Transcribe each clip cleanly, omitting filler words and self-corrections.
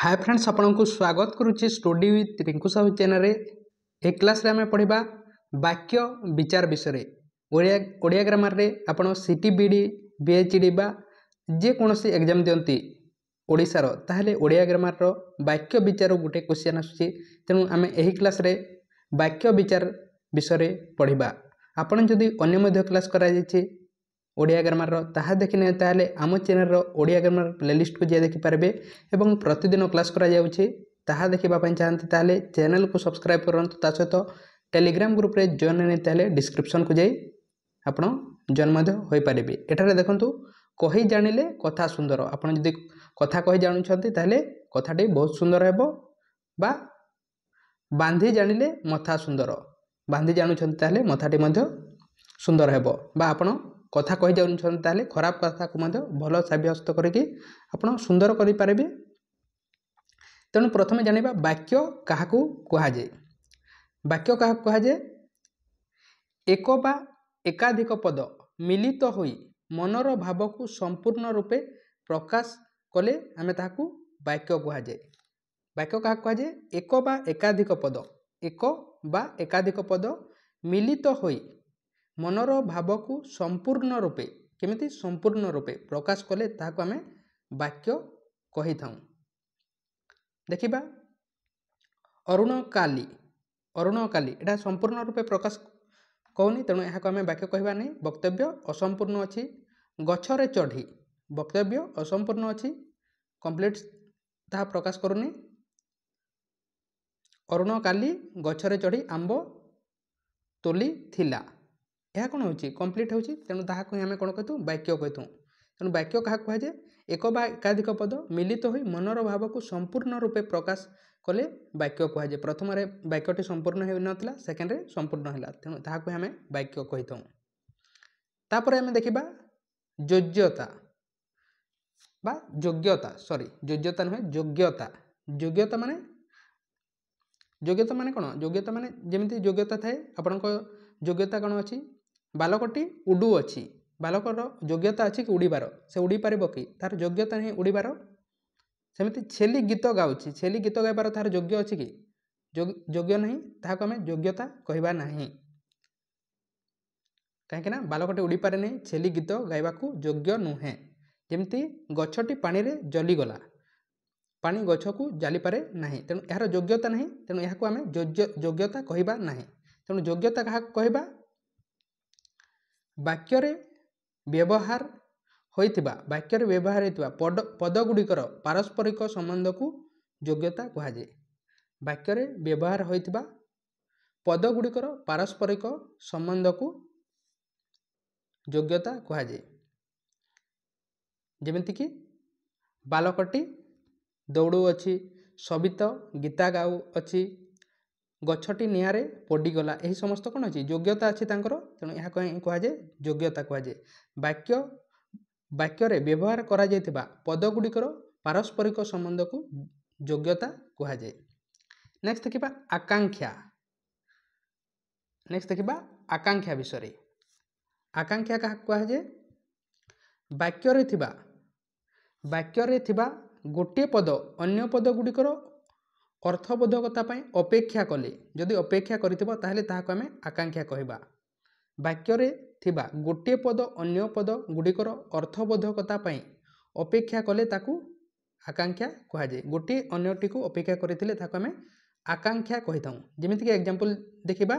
Hi friends आपण को स्वागत करुच्ची study with Rinku Sahu channel रे। एक क्लास रे आम पढ़ा वाक्य विचार विषय ओडिया ग्रामर रे आपण सीटीबीडी बीएचडी बा जेकोसी एग्जाम दियंती ओडिशार ताहले ओडिया ग्रामर रो वाक्य विचार गोटे क्वेश्चन आसुची। तेणु आम एही क्लास रे वाक्य विचार विषय पढ़ा। आपण जदि अन्य मध्य क्लास करा जायछि ओडिया ग्रामर ताहा देखिने ताहले आम चैनल ओडिया ग्रामर प्लेलिस्ट को जे देखिपारे एवं प्रतिदिन क्लास करा जाउछि ताहा देखिबा पई चाहंती ताहले चैनल को सब्सक्राइब करंतु। ता सहित टेलीग्राम ग्रुप रे जॉइन नै ताहले डिस्क्रिप्शन को जाई आपण जॉइन मध्य होई पारिबे। एठारे देखंतु कहि जानिले कथा सुंदर। आपण जदि कथा कहि जानु छथि ताहले कथाटी बहुत सुंदर हेबो बा बांधी जानिले मथा सुंदर। बांधी जानु छथि ताहले मथाटी मध्य सुंदर हेबो बा आपण कथा कहि जाउछन ताले खराब कथा को मध्य भलो साब्यस्त करिकि आपण सुंदर करि पारिबे। तेणु प्रथमे जानिबा वाक्य काहाकू कुहा जाय। वाक्य काहाकू कुहा जाय? एक बा एकाधिक पद मिलित होई मनर भाव को संपूर्ण रूपे प्रकाश कले आमे ताहाकू वाक्य कुहा जाय। वाक्य काहाकू कुहा जाय? एक बा एकाधिक पद, एक बा एकाधिक पद मिलित होई मनर भाव को संपूर्ण रूपे केमिति संपूर्ण रूपे प्रकाश कले ताहाको आमे वाक्य कहि थाउ। देखिबा अरुण काली, अरुण काली एटा संपूर्ण रूपे प्रकाश कहूनी। तेणु यहाँ आमे वाक्य कहबा नहीं, वक्तव्य असंपूर्ण अछि। गछरे चढ़ी वक्तव्य असंपूर्ण अछि, कंप्लीट ताहा प्रकाश करूनी। अरुण काली गछरे चढ़ी आंब तोली थिला, यह कौन हो कंप्लीट हो। तेणु ताहाको आमे कोन कहतु वाक्य कहतु। तेणु वाक्य काहा कह जाए? एक बा एकाधिक पद मिलित होई मनर भाव को संपूर्ण रूपे प्रकाश कले वाक्य कह जाए। प्रथम रे वाक्यटी संपूर्ण हो नथिला, सेकेंड रे संपूर्ण हैला। तेणु ताहाको आमे वाक्य कहिथौ। तापर आमे देखिबा योग्यता बा योग्यता, सॉरी योग्यता नहे योग्यता। योग्यता माने कोन? योग्यता माने जेमिति योग्यता थाए आपनको योग्यता कोन अछि? बालकटी उडू अछि, बालकर योग्यता अछि कि उड़ीबार, से उड़ी पारिबो कि? तार योग्यता नहीं उड़ीबार। सेमिति छेली गीत गाउछि, छेली गीत गाइबार तार योग्य अछि कि? योग्य नहीं, ताहाको आमे योग्यता कहिबा नहीं। काहेकि ना बालकटी उड़ी पारे नहीं, छेली गीत गाइबाकू योग्य नुहे। जेमिति गछटी पानी रे जली गला, पानी गछ को जाली पारे नहीं। तेणु यार योग्यता नहीं, तेणु याको आमे योग्यता कहिबा नहीं। तेणु योग्यता काहा कहिबा? वाक्य रे व्यवहार होइतिबा, वाक्य रे व्यवहार होइतिबा पद गुड़िकर पारस्परिक संबंध को योग्यता कहा जाए। वाक्य रे व्यवहार होइतिबा पद गुड़िकर पारस्परिक संबंध को योग्यता कहा जाए। जेमिति कि बालकटी दौड़ू अछि, सबित गीता गाऊ अछि, गछटी निहारे पड़गला, यही समस्त कौन अच्छी योग्यता अच्छी तांकर। तेणु यह कह जाए योग्यता कह जाए। वाक्य रे व्यवहार करा जायतिबा पद गुड़िकर पारस्परिक संबंध को योग्यता कह जाए। नेक्स्ट देखिबा आकांक्षा। नेक्स्ट देखिबा आकांक्षा विषय। आकांक्षा का कह जाए? वाक्य रे थिबा गोटे पद अन्य पद गुड़िकर अर्थबोधकता पाई अपेक्षा कले, जदि अपेक्षा करिथिबो ताहले ताहाको आमे आकांक्षा कहबा। वाक्य रे थिबा गोटे पद अन्य पद गुड़िकर अर्थबोधकता पाई अपेक्षा कले ताकू आकांक्षा कह जाए। गोटे अन्यटी को अपेक्षा करिथिले ताहाको आमे आकांक्षा कहिथाउ। जेमिति कि एग्जांपल देखिबा,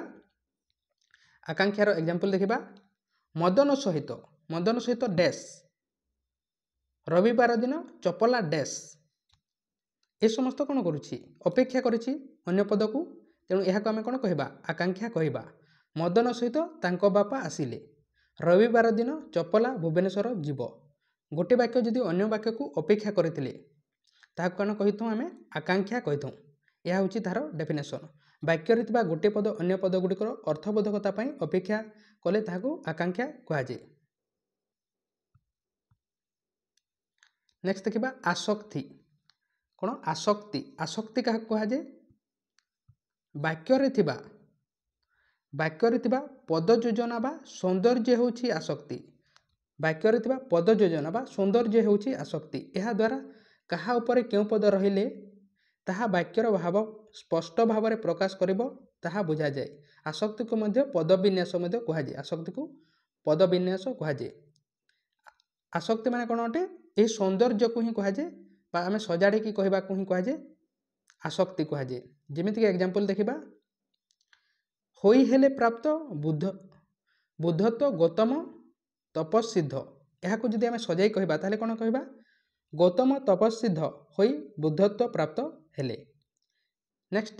आकांक्षार एग्जांपल देखिबा मदन सहित डैश, रविवार दिन चपला डैश, ए समस्त कौन करुछि? अपेक्षा करिछि अन्य पद को। तेणु यह आमे कौन कहबा? आकांक्षा कहबा। मदन सहित तांको बापा आसिले, रविवार दिन चपला भुवनेश्वर जीव। गोटे वाक्य जदि अन्य वाक्य को अपेक्षा करथिले ताहाको कौन कहिथौ? आमे आकांक्षा कहिथौ। यह होछि तार डेफिनेशन। वाक्य रे थिबा गोटे पद अन्य पद गुड़िकर अर्थबोधकता पाई अपेक्षा कले ताहाको आकांक्षा कहा जाए। नेक्स्ट देखिबा आसक्ति। कौन? आसक्ति। आसक्ति क्या कह जाए? वाक्य रे थिबा पद योजना बा सौंदर्य होछि आसक्ति। वाक्य रे थिबा पद योजना बा सौंदर्य होछि आसक्ति। एहा द्वारा कहा उपरे क्यों पद रहिले ତାହା ବାକ୍ୟର ଭାବ ସ୍ପଷ୍ଟ ଭାବରେ ପ୍ରକାଶ କରିବ ତାହା ବୁଝାଯାଏ। ଆସକ୍ତିକୁ ମଧ୍ୟ ପଦବିନ୍ୟାସ ମଧ୍ୟ କୁହାଯାଏ। ଆସକ୍ତିକୁ ପଦବିନ୍ୟାସ କୁହାଯାଏ। ଆସକ୍ତି ମାନେ କ'ଣ ଅଟେ? ଏହି ସୌନ୍ଦର୍ଯ୍ୟକୁ ହିଁ କୁହାଯାଏ ବା ଆମେ ସଜାଡ଼ିକି କହିବାକୁ ହିଁ କୁହାଯାଏ ଆସକ୍ତି କୁହାଯାଏ। ଯେମିତିକି ଏକ୍ଜାମ୍ପଲ୍ ଦେଖିବା, ହୋଇ ହେଲେ ପ୍ରାପ୍ତ ବୁଦ୍ଧତ୍ୱ ଗୌତମ ତପସ୍ସିଦ୍ଧ। ଏହାକୁ ଯଦି ଆମେ ସଜାଇ କହିବା ତାହେଲେ କ'ଣ କହିବା? ଗୌତମ ତପସ୍ସିଦ୍ଧ ହୋଇ ବୁଦ୍ଧତ୍ୱ ପ୍ରାପ୍ତ ହେଲେ। ନେକ୍ସଟ,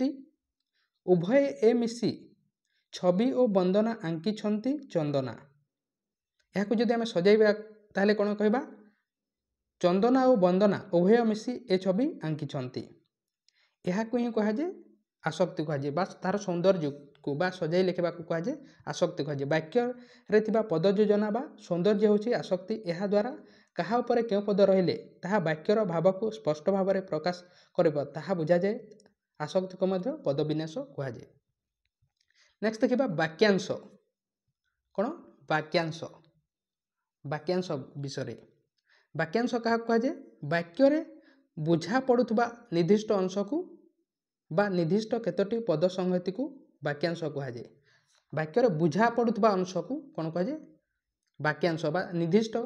ଉଭୟେ ଏ ମିଶି ଛବି ଓ ବନ୍ଦନା ଆଙ୍କିଛନ୍ତି ଚନ୍ଦନା। ଏହାକୁ ଯଦି ଆମେ ସଜାଇବା ତାହେଲେ କ'ଣ କହିବା? ଚନ୍ଦନା ଓ ବନ୍ଦନା ଉଭୟ ମିଶି ଏ ଛବି ଆଙ୍କିଛନ୍ତି। ଏହାକୁ ହିଁ କୁହାଯାଏ ଆସକ୍ତି କୁହାଯାଏ ବା ତାର ସୌନ୍ଦର୍ଯ୍ୟକୁ ବା ସଜାଇ ଲେଖିବାକୁ କୁହାଯାଏ ଆସକ୍ତି କୁହାଯାଏ। ବାକ୍ୟରେ ଥିବା ପଦ ଯୋଜନା ବା ସୌନ୍ଦର୍ଯ୍ୟ ହେଉଛି ଆସକ୍ତି। ଏହାଦ୍ୱାରା କାହା ଉପରେ କେଉଁ ପଦ ରହିଲେ ତାହା ବାକ୍ୟର ଭାବକୁ ସ୍ପଷ୍ଟ ଭାବରେ ପ୍ରକାଶ କରିବ ତାହା ବୁଝାଯାଏ। ଆସକ୍ତିକୁ ମଧ୍ୟ ପଦବିନ୍ୟାସ କୁହାଯାଏ। ନେକ୍ସଟ ଦେଖିବା ବାକ୍ୟାଂଶ। କ'ଣ? ବାକ୍ୟାଂଶ। ବାକ୍ୟାଂଶ ବିଷୟରେ। ବାକ୍ୟାଂଶ କାହାକୁ କୁହାଯାଏ? ବାକ୍ୟରେ ବୁଝା ପଡ଼ୁଥିବା ନିର୍ଦ୍ଦିଷ୍ଟ ଅଂଶକୁ ବା ନିର୍ଦ୍ଦିଷ୍ଟ କେତୋଟି ପଦ ସଂହତିକୁ ବାକ୍ୟାଂଶ କୁହାଯାଏ। ବାକ୍ୟରେ ବୁଝା ପଡ଼ୁଥିବା ଅଂଶକୁ କ'ଣ କୁହାଯାଏ? ବାକ୍ୟାଂଶ ବା ନିର୍ଦ୍ଦିଷ୍ଟ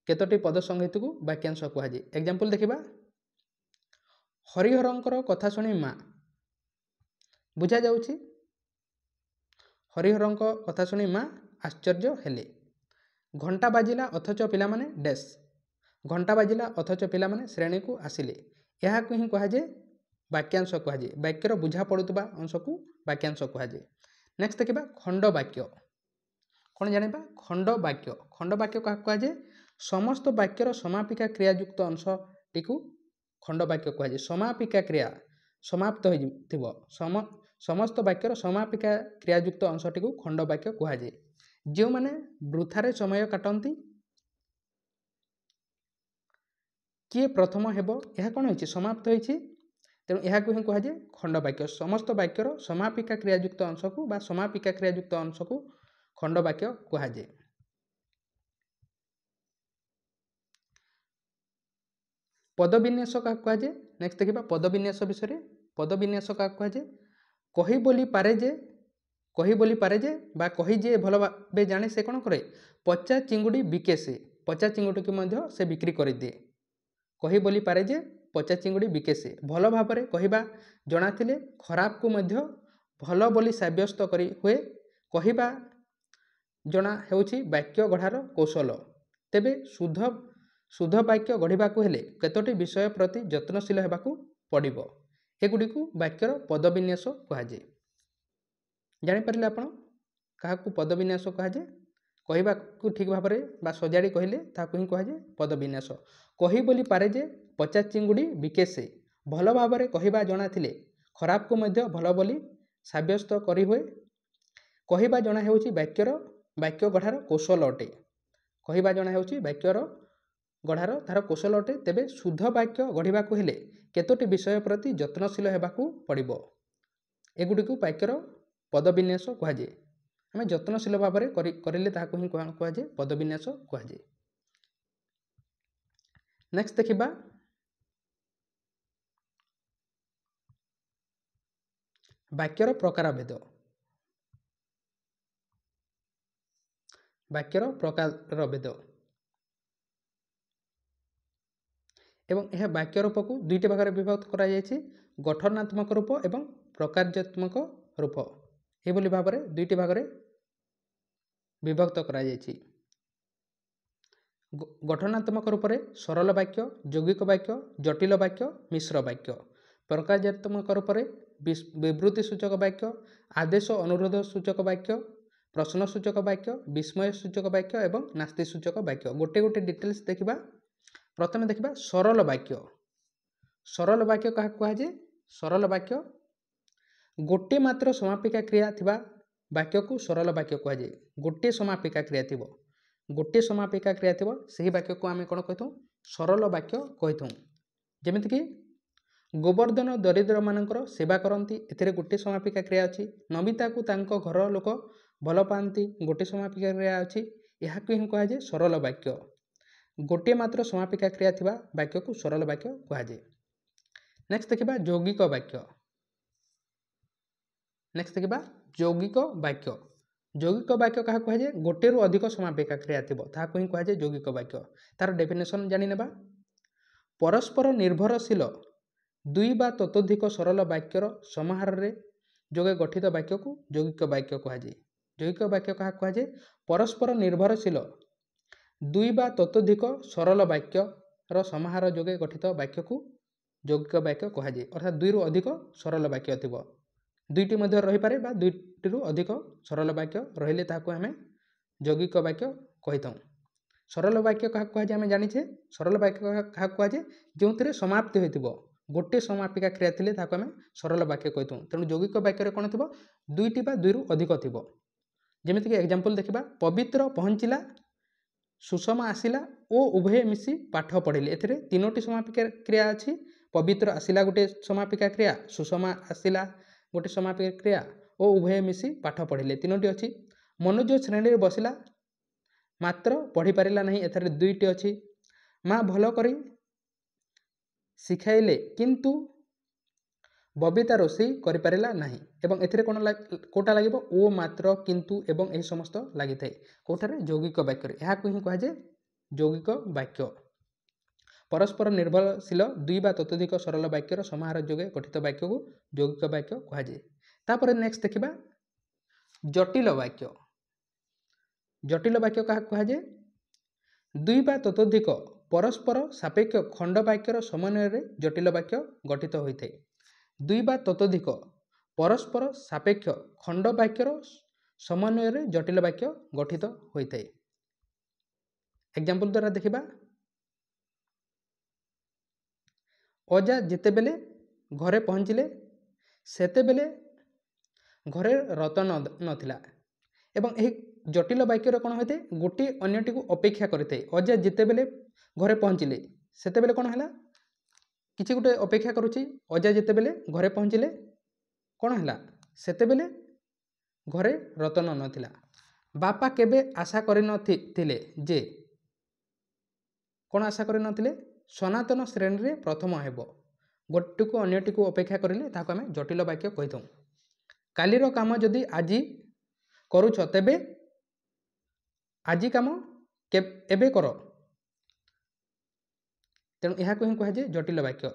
କେତୋଟି ପଦ ସଂହତିକୁ ବାକ୍ୟାଂଶ କୁହାଯାଏ। ଏକ୍ଜାମ୍ପଲ୍ ଦେଖିବା, ହରିହରଙ୍କର କଥା ଶୁଣି ମା। ବୁଝାଯାଉଛି ହରିହରଙ୍କ କଥା ଶୁଣି ମା ଆଶ୍ଚର୍ଯ୍ୟ ହେଲେ। ଘଣ୍ଟା ବାଜିଲା ଅଥଚ ପିଲାମାନେ ଡ୍ୟାସ୍। ଘଣ୍ଟା ବାଜିଲା ଅଥଚ ପିଲାମାନେ ଶ୍ରେଣୀକୁ ଆସିଲେ। ଏହାକୁ ହିଁ କୁହାଯାଏ ବାକ୍ୟାଂଶ କୁହାଯାଏ। ବାକ୍ୟର ବୁଝା ପଡ଼ୁଥିବା ଅଂଶକୁ ବାକ୍ୟାଂଶ କୁହାଯାଏ। ନେକ୍ସଟ ଦେଖିବା ଖଣ୍ଡବାକ୍ୟ। କ'ଣ ଜାଣିବା? ଖଣ୍ଡବାକ୍ୟ। ଖଣ୍ଡବାକ୍ୟ କାହାକୁ କୁହାଯାଏ? ସମସ୍ତ ବାକ୍ୟର ସମାପିକା କ୍ରିୟାଯୁକ୍ତ ଅଂଶଟିକୁ ଖଣ୍ଡବାକ୍ୟ କୁହାଯାଏ। ସମାପିକା କ୍ରିୟା ସମାପ୍ତ ହୋଇଥିବ। ସମସ୍ତ ବାକ୍ୟର ସମାପିକା କ୍ରିୟାଯୁକ୍ତ ଅଂଶଟିକୁ ଖଣ୍ଡବାକ୍ୟ କୁହାଯାଏ। ଯେଉଁମାନେ ବୃଥାରେ ସମୟ କାଟନ୍ତି କିଏ ପ୍ରଥମ ହେବ? ଏହା କ'ଣ ହୋଇଛି? ସମାପ୍ତ ହୋଇଛି। ତେଣୁ ଏହାକୁ ହିଁ କୁହାଯାଏ ଖଣ୍ଡବାକ୍ୟ। ସମସ୍ତ ବାକ୍ୟର ସମାପିକା କ୍ରିୟାଯୁକ୍ତ ଅଂଶକୁ ବା ସମାପିକା କ୍ରିୟାଯୁକ୍ତ ଅଂଶକୁ ଖଣ୍ଡବାକ୍ୟ କୁହାଯାଏ। ପଦବିନ୍ୟାସ କାହାକୁ କୁହାଯାଏ? ନେକ୍ସଟ ଦେଖିବା ପଦବିନ୍ୟାସ ବିଷୟରେ। ପଦବିନ୍ୟାସ କାହାକୁ କୁହାଯାଏ? କହି ବୋଲି ପାରେ ଯେ ବା କହି ଯିଏ ଭଲ ଭାବେ ଜାଣେ ସେ କ'ଣ କରେ? ପଚା ଚିଙ୍ଗୁଡ଼ି ବିକେ ସେ। ପଚା ଚିଙ୍ଗୁଡ଼ିକୁ ମଧ୍ୟ ସେ ବିକ୍ରି କରିଦିଏ। କହି ବୋଲି ପାରେ ଯେ ପଚା ଚିଙ୍ଗୁଡ଼ି ବିକେ ସେ। ଭଲ ଭାବରେ କହିବା ଜଣାଥିଲେ ଖରାପକୁ ମଧ୍ୟ ଭଲ ବୋଲି ସାବ୍ୟସ୍ତ କରି ହୁଏ। କହିବା ଜଣା ହେଉଛି ବାକ୍ୟ ଗଢ଼ାର କୌଶଳ। ତେବେ ଶୁଦ୍ଧ ବାକ୍ୟ ଗଢ଼ିବାକୁ ହେଲେ କେତୋଟି ବିଷୟ ପ୍ରତି ଯତ୍ନଶୀଳ ହେବାକୁ ପଡ଼ିବ। ଏଗୁଡ଼ିକୁ ବାକ୍ୟର ପଦବିନ୍ୟାସ କୁହାଯାଏ। ଜାଣିପାରିଲେ ଆପଣ କାହାକୁ ପଦବିନ୍ୟାସ କୁହାଯାଏ? କହିବାକୁ ଠିକ୍ ଭାବରେ ବା ସଜାଡ଼ି କହିଲେ ତାହାକୁ ହିଁ କୁହାଯାଏ ପଦବିନ୍ୟାସ। କହି ବୋଲି ପାରେ ଯେ ପଚା ଚିଙ୍ଗୁଡ଼ି ବିକେ ସେ। ଭଲ ଭାବରେ କହିବା ଜଣାଥିଲେ ଖରାପକୁ ମଧ୍ୟ ଭଲ ବୋଲି ସାବ୍ୟସ୍ତ କରି ହୁଏ। କହିବା ଜଣା ହେଉଛି ବାକ୍ୟ ଗଢ଼ାର କୌଶଳ ଅଟେ। କହିବା ଜଣା ହେଉଛି ବାକ୍ୟର ଗଢ଼ାର ତାହାର କୌଶଳ ଅଟେ। ତେବେ ଶୁଦ୍ଧ ବାକ୍ୟ ଗଢ଼ିବାକୁ ହେଲେ କେତୋଟି ବିଷୟ ପ୍ରତି ଯତ୍ନଶୀଳ ହେବାକୁ ପଡ଼ିବ। ଏଗୁଡ଼ିକୁ ବାକ୍ୟର ପଦବିନ୍ୟାସ କୁହାଯାଏ। ଆମେ ଯତ୍ନଶୀଳ ଭାବରେ କରିଲେ ତାହାକୁ ହିଁ କୁହାଯାଏ ପଦବିନ୍ୟାସ କୁହାଯାଏ। ନେକ୍ସଟ ଦେଖିବା ବାକ୍ୟର ପ୍ରକାରଭେଦ। ବାକ୍ୟର ପ୍ରକାରଭେଦ ଏବଂ ଏହା ବାକ୍ୟ ରୂପକୁ ଦୁଇଟି ଭାଗରେ ବିଭକ୍ତ କରାଯାଇଛି, ଗଠନାତ୍ମକ ରୂପ ଏବଂ ପ୍ରକାର୍ଯ୍ୟାତ୍ମକ ରୂପ। ଏହିଭଳି ଭାବରେ ଦୁଇଟି ଭାଗରେ ବିଭକ୍ତ କରାଯାଇଛି। ଗଠନାତ୍ମକ ରୂପରେ ସରଳ ବାକ୍ୟ, ଯୌଗିକ ବାକ୍ୟ, ଜଟିଳ ବାକ୍ୟ, ମିଶ୍ର ବାକ୍ୟ। ପ୍ରକାର୍ଯ୍ୟାତ୍ମକ ରୂପରେ ବିବୃତ୍ତି ସୂଚକ ବାକ୍ୟ, ଆଦେଶ ଅନୁରୋଧ ସୂଚକ ବାକ୍ୟ, ପ୍ରଶ୍ନ ସୂଚକ ବାକ୍ୟ, ବିସ୍ମୟ ସୂଚକ ବାକ୍ୟ ଏବଂ ନାସ୍ତି ସୂଚକ ବାକ୍ୟ। ଗୋଟେ ଗୋଟେ ଡିଟେଲ୍ସ ଦେଖିବା। ପ୍ରଥମେ ଦେଖିବା ସରଳ ବାକ୍ୟ। ସରଳ ବାକ୍ୟ କାହାକୁ କୁହାଯାଏ? ସରଳ ବାକ୍ୟ ଗୋଟିଏ ମାତ୍ର ସମାପିକା କ୍ରିୟା ଥିବା ବାକ୍ୟକୁ ସରଳ ବାକ୍ୟ କୁହାଯାଏ। ଗୋଟିଏ ସମାପିକା କ୍ରିୟା ଥିବ ସେହି ବାକ୍ୟକୁ ଆମେ କ'ଣ କହିଥାଉ? ସରଳ ବାକ୍ୟ କହିଥାଉ। ଯେମିତିକି ଗୋବର୍ଦ୍ଧନ ଦରିଦ୍ରମାନଙ୍କର ସେବା କରନ୍ତି, ଏଥିରେ ଗୋଟିଏ ସମାପିକା କ୍ରିୟା ଅଛି। ନମିତାକୁ ତାଙ୍କ ଘର ଲୋକ ଭଲ ପାଆନ୍ତି, ଗୋଟିଏ ସମାପିକା କ୍ରିୟା ଅଛି। ଏହାକୁ ହିଁ କୁହାଯାଏ ସରଳ ବାକ୍ୟ। ଗୋଟିଏ ମାତ୍ର ସମାପିକା କ୍ରିୟା ଥିବା ବାକ୍ୟକୁ ସରଳ ବାକ୍ୟ କୁହାଯାଏ। नेक्स्ट देखिबा यौगिक वाक्य। नेक्स्ट देखिबा यौगिक वाक्य। यौगिक वाक्य क्या कहुए गोटे रु अधिक समापिका क्रिया थी ताकू ही कहुए यौगिक वाक्य। तार डेफिनेशन जानी नेबा। परस्पर निर्भरशील दुई बा ततोधिक सरल वाक्यर समाहार रे जोगे गठित वाक्य को यौगिक वाक्य कहुए। यौगिक वाक्य क्या कहुए परस्पर निर्भरशील दुई बा ततोधिक सरल वाक्यर समाहार जोगे गठित वाक्य को यौगिक वाक्य कहुए। अर्थात दुई रु अधिक सरल वाक्य थी दुईटी मध्य रही पारे बा दुईटी रु अधिक सरल वाक्य रहिले ताकू आमे यौगिक वाक्य कही थाउ। सरल वाक्य क्या कहुए आम जानिछे सरल वाक्य क्या कहुए जो थे समाप्ति होइतिबो गोटे समापिका क्रिया थिले ताकू आमे सरल वाक्य कही थाउ। तेणु यौगिक वाक्य कौन थी दुईटी बा दुई रु अधिक थी। जेमिति कि एग्जांपल देखिबा पवित्र पहुँचला सुषमा आसिला ओ उभय मिसी पाठ पढ़िले। एथिरे तीनोटी समापिका क्रिया अछि। पवित्र आसिला गोटे समापिका क्रिया सुषमा आसिला गोटे समापिका क्रिया ओ उभय मिसी पाठ पढ़िले तीनोटी अछि। मनोज श्रेणी रे बसिला मात्र पढ़ी पारिला नहीं एथरे दुईटी अछि। माँ भल करी शिखाइले किंतु बबिता रोषेई करि पारिला नहीं एवं एथिरे कोटा लागिबो ओ मात्र किंतु एवं एही समस्त लागि थाए कोठारे यौगिक वाक्य। यहा को ही कहुए यौगिक वाक्य। परस्पर निर्भरशील दुई बा ततोधिक सरल वाक्यर समाहार जोगे गठित वाक्य को यौगिक वाक्य कहुए। तापर नेक्स्ट देखिबा जटिल वाक्य। जटिल वाक्य क्या कहुए दुई बा ततोधिक परस्पर सापेक्ष खंड वाक्यर समन्वय रे जटिल वाक्य गठित होइथे। दुई बा ततोधिक परस्पर सापेक्ष खंड वाक्यर समन्वय रे जटिल वाक्य गठित होइथे। एग्जांपल द्वारा देखिबा अजा जेतेबेले घरे पहुँचिले सेतेबेले घरे रतन नथिला एवं एही जटिल वाक्य कौन होते गोटे अन्यटी को अपेक्षा करते। अजा जेतेबेले घरे पहुँचिले सेतेबेले कौन हैला किसी गोटे अपेक्षा करुची। अजा जेतेबेले घरे पहुँचिले कौन हैला सेतेबेले घरे रतन नथिला। बापा केबे आशा करि नथिले जे कौन आशा करि नथिले सनातन श्रेणी रे प्रथम हेबो। गोटे को अन्यटी को अपेक्षा करिले ताको आमे जटिल वाक्य कहि दउ। कालीर काम जदि आजी करूछ तेबे आजी काम एबे कर। तेणु यह ही कहुए जटिल वाक्य।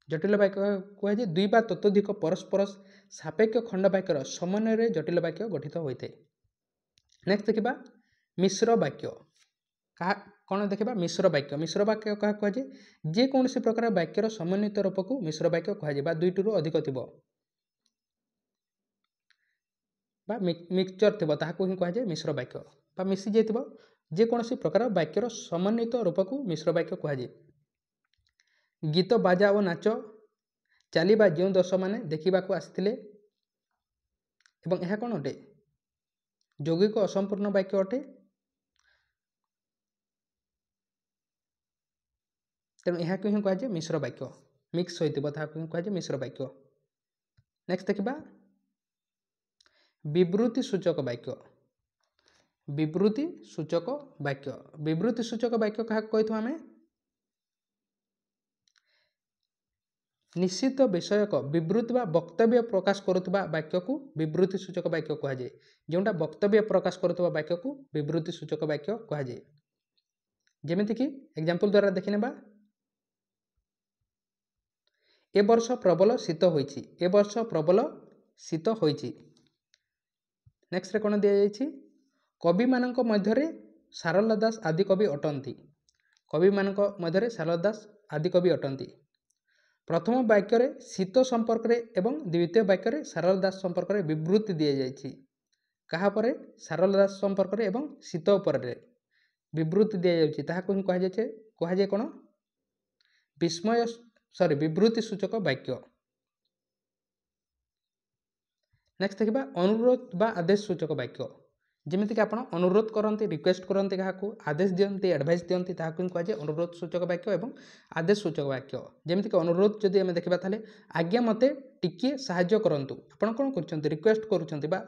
जटिल वाक्य कहुए दुई बा ततोधिक परस्पर सापेक्ष खंड वाक्यर समन्वय रे जटिल वाक्य गठित होइथे। नेक्स्ट देखिबा मिश्र वाक्य। कौन देखिबा मिश्र वाक्य। मिश्र वाक्य क्या कहुए जे कौन सी प्रकार वाक्यर समन्वित रूप को मिश्र वाक्य कहुए बा दुईटी रु अधिक थिबो बा मिक्सचर थिबो ताहाको ही कहुए मिश्र वाक्य बा मिसी जाइथिबो जे कौन सी प्रकार वाक्यर समन्वित रूप को मिश्र वाक्य कहुए। गीत बाजा और नाच चलवा जो दर्शक मैंने देखा आसते एवं यह कौन अटे यौगिक असंपूर्ण वाक्य अटे। तेणु यह ही कहुए मिश्र वाक्य मिक्स होता कहुए मिश्र वाक्य। नेक्स्ट देखिबा विवृत्ति सूचक वाक्य। विवृत्ति सूचक वाक्य। विवृत्ति सूचक वाक्य क्या कही आम निश्चित विषयक विवृत्ति बा वक्तव्य प्रकाश करुवा वाक्य को विवृत्ति सूचक वाक्य कहुए। जोटा वक्तव्य प्रकाश करुवा वाक्य को विवृत्ति सूचक वाक्य कहुए। जेमिति कि एग्जांपल द्वारा देखिनेबा ए वर्ष प्रबल शीत होइछि। ए वर्ष प्रबल शीत होइछि। नेक्स्ट रे कोन दिया जाइछि कवि मानक मध्यरे सारला दास आदि कवि अटंती। कवि मानक मध्यरे सारला दास आदि कवि अटंती। प्रथम वाक्य रे शीत संपर्क रे एवं द्वितीय वाक्य रे सारला दास संपर्क रे विवृत्ति दिया जाइछि। कहा परे सारला दास संपर्क रे एवं शीत उपर रे विवृत्ति दिया जाइछि ताहाको ही कहा जाय कोन विस्मय विवृत्ति सूचक वाक्य। नेक्स्ट देखिबा अनुरोध बा आदेश सूचक वाक्य। जेमिति कि आपण अनुरोध करते रिक्वेस्ट करते क्या आदेश दियंती एडवाइस दियंती ताहाको कहुए अनुरोध सूचक वाक्य एवं आदेश सूचक वाक्य। जेमिति कि अनुरोध जदि आम देखा ताले आज्ञा मते टिके साहाय्य करंतु। आपण कोन करछंती रिक्वेस्ट करूछंती बा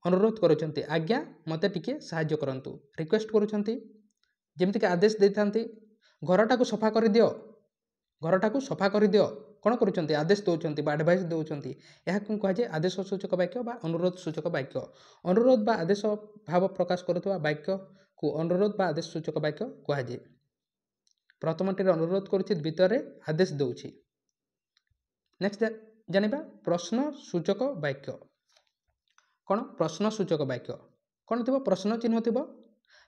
अनुरोध करूछंती आज्ञा मते टिके साहाय्य करंतु। रिक्वेस्ट करूछंती जेमिति कि आदेश देथांती घरटा को सफा कर दियो ଘରଟାକୁ ସଫା କରିଦିଅ କ'ଣ କରୁଛନ୍ତି ଆଦେଶ ଦେଉଛନ୍ତି ବା ଆଡ଼ଭାଇସ୍ ଦେଉଛନ୍ତି ଏହାକୁ କୁହାଯାଏ ଆଦେଶ ସୂଚକ ବାକ୍ୟ ବା ଅନୁରୋଧ ସୂଚକ ବାକ୍ୟ। ଅନୁରୋଧ ବା ଆଦେଶ ଭାବ ପ୍ରକାଶ କରୁଥିବା ବାକ୍ୟକୁ ଅନୁରୋଧ ବା ଆଦେଶ ସୂଚକ ବାକ୍ୟ କୁହାଯାଏ। ପ୍ରଥମଟିରେ ଅନୁରୋଧ କରୁଛି, ଦ୍ୱିତୀୟରେ ଆଦେଶ ଦେଉଛି। ନେକ୍ସଟ ଜାଣିବା ପ୍ରଶ୍ନ ସୂଚକ ବାକ୍ୟ। କ'ଣ ପ୍ରଶ୍ନ ସୂଚକ ବାକ୍ୟ? କ'ଣ ଥିବ? ପ୍ରଶ୍ନ ଚିହ୍ନ ଥିବ।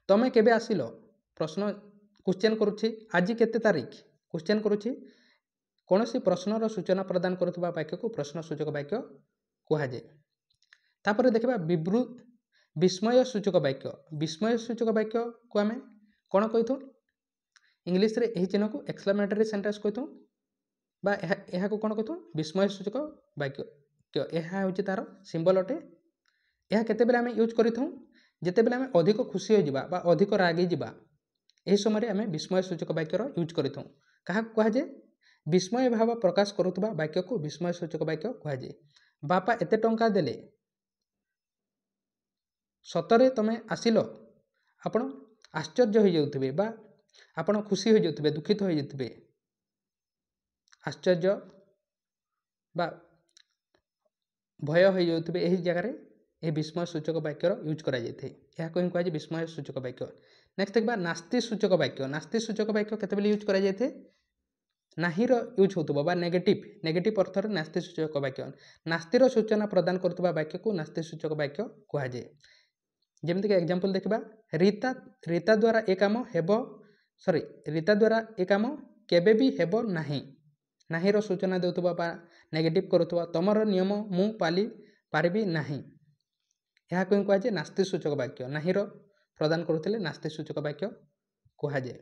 ତମେ କେବେ ଆସିଲ? ପ୍ରଶ୍ନ କ୍ୱେଶ୍ଚନ୍ କରୁଛି। ଆଜି କେତେ ତାରିଖ? କ୍ୱେଶ୍ଚନ୍ କରୁଛି। କୌଣସି ପ୍ରଶ୍ନର ସୂଚନା ପ୍ରଦାନ କରୁଥିବା ବାକ୍ୟକୁ ପ୍ରଶ୍ନ ସୂଚକ ବାକ୍ୟ କୁହାଯାଏ। ତାପରେ ଦେଖିବା ବିସ୍ମୟ ସୂଚକ ବାକ୍ୟ। ବିସ୍ମୟ ସୂଚକ ବାକ୍ୟକୁ ଆମେ କ'ଣ କହିଥାଉ? ଇଂଲିଶରେ ଏହି ଚିହ୍ନକୁ ଏକ୍ସକ୍ଲାମେଟରୀ ସେଣ୍ଟେନ୍ସ କହିଥାଉ ବା ଏହାକୁ କ'ଣ କହିଥାଉ? ବିସ୍ମୟ ସୂଚକ ବାକ୍ୟ। ଏହା ହେଉଛି ତା'ର ସିମ୍ବଲ ଅଟେ। ଏହା କେତେବେଳେ ଆମେ ୟୁଜ୍ କରିଥାଉ? ଯେତେବେଳେ ଆମେ ଅଧିକ ଖୁସି ହୋଇଯିବା ବା ଅଧିକ ରାଗିଯିବା, ଏହି ସମୟରେ ଆମେ ବିସ୍ମୟ ସୂଚକ ବାକ୍ୟର ୟୁଜ୍ କରିଥାଉ। କାହାକୁ କୁହାଯାଏ? ବିସ୍ମୟ ଭାବ ପ୍ରକାଶ କରୁଥିବା ବାକ୍ୟକୁ ବିସ୍ମୟ ସୂଚକ ବାକ୍ୟ କୁହାଯାଏ। ବାପା ଏତେ ଟଙ୍କା ଦେଲେ, ସତରେ ତମେ ଆସିଲ? ଆପଣ ଆଶ୍ଚର୍ଯ୍ୟ ହୋଇଯାଉଥିବେ ବା ଆପଣ ଖୁସି ହୋଇଯାଉଥିବେ, ଦୁଃଖିତ ହୋଇଯାଉଥିବେ। ଆଶ୍ଚର୍ଯ୍ୟ ବା ଭୟ ହୋଇଯାଉଥିବେ, ଏହି ଜାଗାରେ ଏହି ବିସ୍ମୟ ସୂଚକ ବାକ୍ୟର ୟୁଜ୍ କରାଯାଇଥାଏ। ଏହାକୁ ହିଁ କୁହାଯାଏ ବିସ୍ମୟ ସୂଚକ ବାକ୍ୟ। ନେକ୍ସଟ ଦେଖିବା ନାସ୍ତି ସୂଚକ ବାକ୍ୟ। ନାସ୍ତି ସୂଚକ ବାକ୍ୟ କେତେବେଳେ ୟୁଜ୍ କରାଯାଇଥାଏ? ନାହିଁର ୟୁଜ୍ ହେଉଥିବ ବା ନେଗେଟିଭ୍ ଅର୍ଥରେ ନାସ୍ତି ସୂଚକ ବାକ୍ୟ। ନାସ୍ତିର ସୂଚନା ପ୍ରଦାନ କରୁଥିବା ବାକ୍ୟକୁ ନାସ୍ତି ସୂଚକ ବାକ୍ୟ କୁହାଯାଏ। ଯେମିତିକି ଏକ୍ଜାମ୍ପଲ୍ ଦେଖିବା, ରୀତା ଦ୍ୱାରା ଏ କାମ କେବେ ବି ହେବ ନାହିଁ। ନାହିଁର ସୂଚନା ଦେଉଥିବା ବା ନେଗେଟିଭ୍ କରୁଥିବା ତମର ନିୟମ ମୁଁ ପାଳି ପାରିବି ନାହିଁ। ଏହାକୁ ହିଁ କୁହାଯାଏ ନାସ୍ତି ସୂଚକ ବାକ୍ୟ। ନାହିଁର ପ୍ରଦାନ କରୁଥିଲେ ନାସ୍ତି ସୂଚକ ବାକ୍ୟ କୁହାଯାଏ।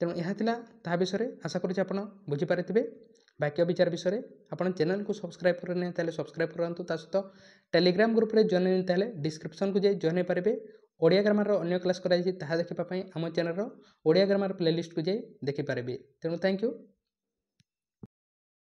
ତେଣୁ ଏହା ଥିଲା ତାହା ବିଷୟରେ। ଆଶା କରୁଛି ଆପଣ ବୁଝିପାରିଥିବେ ବାକ୍ୟ ବିଚାର ବିଷୟରେ। ଆପଣ ଚ୍ୟାନେଲକୁ ସବସ୍କ୍ରାଇବ୍ କରିନାହିଁ ତାହେଲେ ସବସ୍କ୍ରାଇବ୍ କରନ୍ତୁ। ତା ସହିତ ଟେଲିଗ୍ରାମ ଗ୍ରୁପରେ ଜଏନ୍ ହେଇନି ତାହେଲେ ଡିସ୍କ୍ରିପ୍ସନକୁ ଯାଇ ଜଏନ୍ ହେଇପାରିବେ। ଓଡ଼ିଆ ଗ୍ରାମାରର ଅନ୍ୟ କ୍ଲାସ୍ କରାଯାଇଛି, ତାହା ଦେଖିବା ପାଇଁ ଆମ ଚ୍ୟାନେଲର ଓଡ଼ିଆ ଗ୍ରାମାର ପ୍ଲେଲିଷ୍ଟକୁ ଯାଇ ଦେଖିପାରିବେ। ତେଣୁ ଥ୍ୟାଙ୍କ ୟୁ।